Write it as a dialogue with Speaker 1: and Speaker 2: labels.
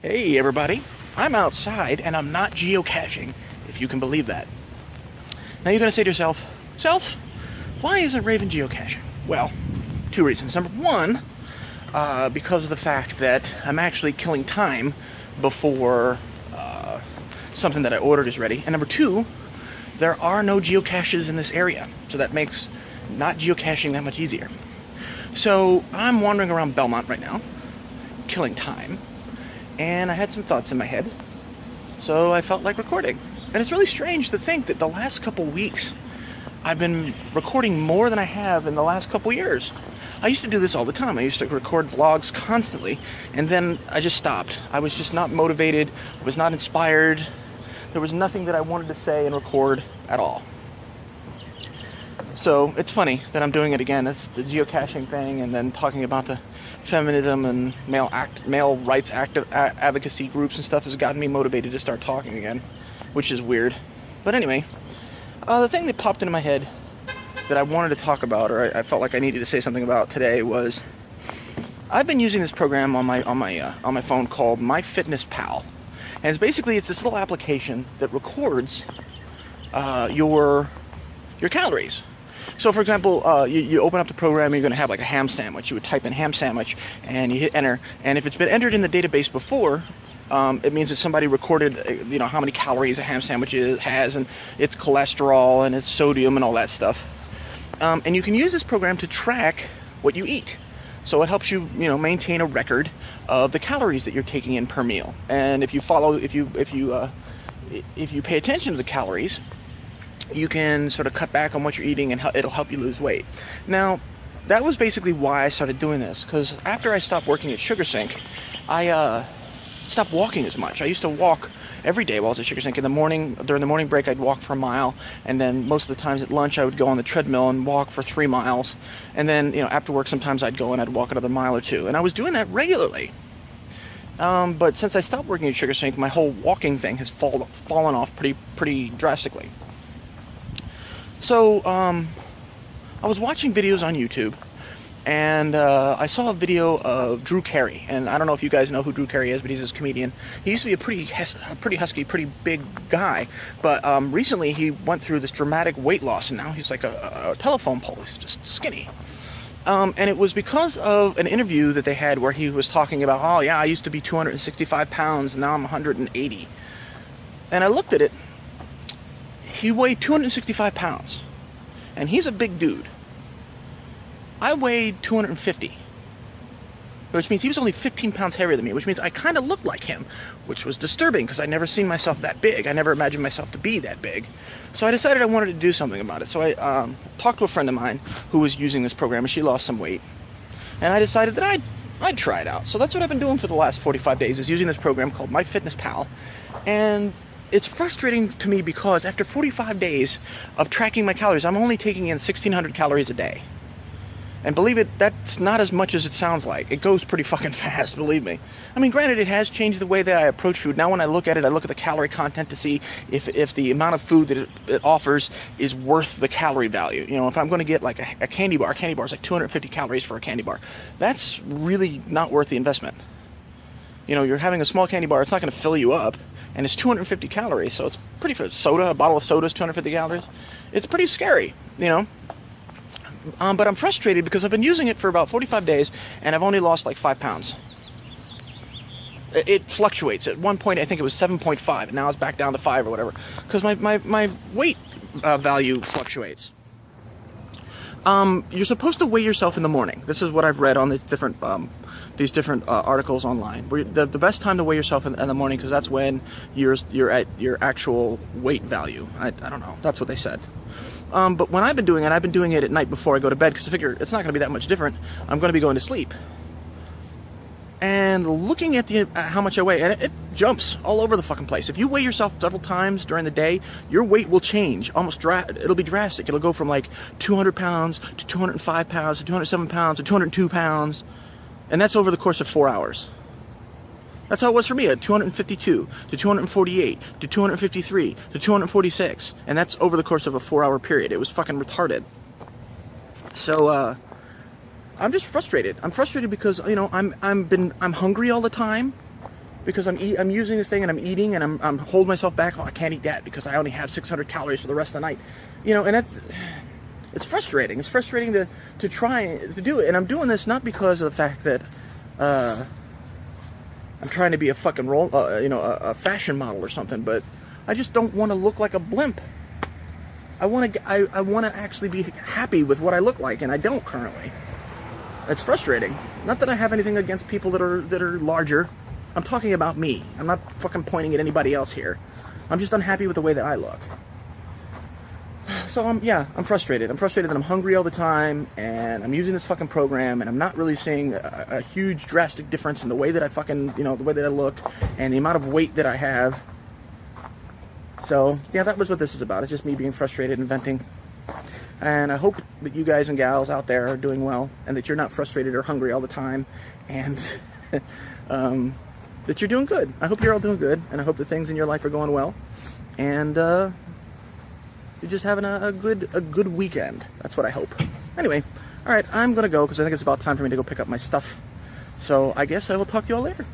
Speaker 1: Hey everybody, I'm outside and I'm not geocaching, if you can believe that. Now you're going to say to yourself, why isn't Raven geocaching? Well, two reasons. Number one, because of the fact that I'm actually killing time before something that I ordered is ready. And number two, there are no geocaches in this area, so that makes not geocaching that much easier. So I'm wandering around Belmont right now, killing time. And I had some thoughts in my head, so I felt like recording. And it's really strange to think that the last couple weeks I've been recording more than I have in the last couple years. I used to do this all the time. I used to record vlogs constantly, and then I just stopped. I was just not motivated, was not inspired. There was nothing that I wanted to say and record at all. So it's funny that I'm doing it again. It's the geocaching thing, and then talking about the feminism and male rights advocacy groups and stuff has gotten me motivated to start talking again, which is weird. But anyway, the thing that popped into my head that I wanted to talk about, or I felt like I needed to say something about today, was I've been using this program on my phone called MyFitnessPal, and it's this little application that records your calories. So, for example, you open up the program, you're going to have like a ham sandwich. You would type in ham sandwich, and you hit enter. And if it's been entered in the database before, it means that somebody recorded, how many calories a ham sandwich has, and its cholesterol, and its sodium, and all that stuff. And you can use this program to track what you eat. So it helps you, maintain a record of the calories that you're taking in per meal. And if you pay attention to the calories, you can sort of cut back on what you're eating, and it'll help you lose weight. Now, that was basically why I started doing this, because after I stopped working at Sugar Sync, I stopped walking as much. I used to walk every day while I was at Sugar Sync. During the morning break, I'd walk for a mile, and then most of the times at lunch, I would go on the treadmill and walk for 3 miles. And then, after work, sometimes I'd go and I'd walk another mile or two. And I was doing that regularly. But since I stopped working at Sugar Sync, my whole walking thing has fallen off pretty drastically. So, I was watching videos on YouTube, and I saw a video of Drew Carey, and I don't know if you guys know who Drew Carey is, but he's this comedian. He used to be a pretty husky, pretty big guy, but recently he went through this dramatic weight loss, and now he's like a telephone pole. He's just skinny. And it was because of an interview that they had where he was talking about, oh yeah, I used to be 265 pounds, now I'm 180. And I looked at it. He weighed 265 pounds, and he's a big dude. I weighed 250, which means he was only 15 pounds heavier than me, which means I kind of looked like him, which was disturbing because I never seen myself that big. I never imagined myself to be that big. So I decided I wanted to do something about it. So I talked to a friend of mine who was using this program, and she lost some weight. And I decided that I'd try it out. So that's what I've been doing for the last 45 days, is using this program called MyFitnessPal. And it's frustrating to me because after 45 days of tracking my calories, I'm only taking in 1,600 calories a day. And believe it, that's not as much as it sounds like. It goes pretty fucking fast, believe me. I mean, granted, it has changed the way that I approach food. Now when I look at it, I look at the calorie content to see if the amount of food that it offers is worth the calorie value. If I'm going to get like a candy bar is like 250 calories for a candy bar. That's really not worth the investment. You're having a small candy bar, it's not going to fill you up, and it's 250 calories, so it's pretty, for soda, a bottle of soda is 250 calories. It's pretty scary, But I'm frustrated because I've been using it for about 45 days, and I've only lost like 5 pounds. It fluctuates. At one point, I think it was 7.5, and now it's back down to 5 or whatever, because my weight value fluctuates. You're supposed to weigh yourself in the morning. This is what I've read on the these different articles online. The best time to weigh yourself in the morning, because that's when you're at your actual weight value. I don't know. That's what they said. But when I've been doing it at night before I go to bed, because I figure it's not going to be that much different. I'm going to be going to sleep. And looking at how much I weigh, and it jumps all over the fucking place. If you weigh yourself several times during the day, your weight will change. It'll be drastic. It'll go from like 200 pounds to 205 pounds to 207 pounds to 202 pounds. And that's over the course of 4 hours. That's how it was for me, at 252 to 248 to 253 to 246. And that's over the course of a 4-hour period. It was fucking retarded. So, I'm just frustrated. I'm frustrated because, I'm hungry all the time. because I'm using this thing and I'm eating and I'm holding myself back. Oh, I can't eat that because I only have 600 calories for the rest of the night. You know, and it's frustrating. It's frustrating to try to do it. And I'm doing this not because of the fact that I'm trying to be a fucking a fashion model or something, but I just don't want to look like a blimp. I want to actually be happy with what I look like, and I don't currently. It's frustrating. Not that I have anything against people that are larger. I'm talking about me. I'm not fucking pointing at anybody else here. I'm just unhappy with the way that I look. So I'm frustrated. I'm frustrated that I'm hungry all the time, and I'm using this fucking program, and I'm not really seeing a huge drastic difference in the way that I fucking, the way that I look, and the amount of weight that I have. So, yeah, that was what this is about. It's just me being frustrated and venting. And I hope that you guys and gals out there are doing well, and that you're not frustrated or hungry all the time, and that you're doing good. I hope you're all doing good, and I hope that things in your life are going well, and you're just having a good weekend. That's what I hope. Anyway, all right, I'm going to go because I think it's about time for me to go pick up my stuff. So I guess I will talk to you all later.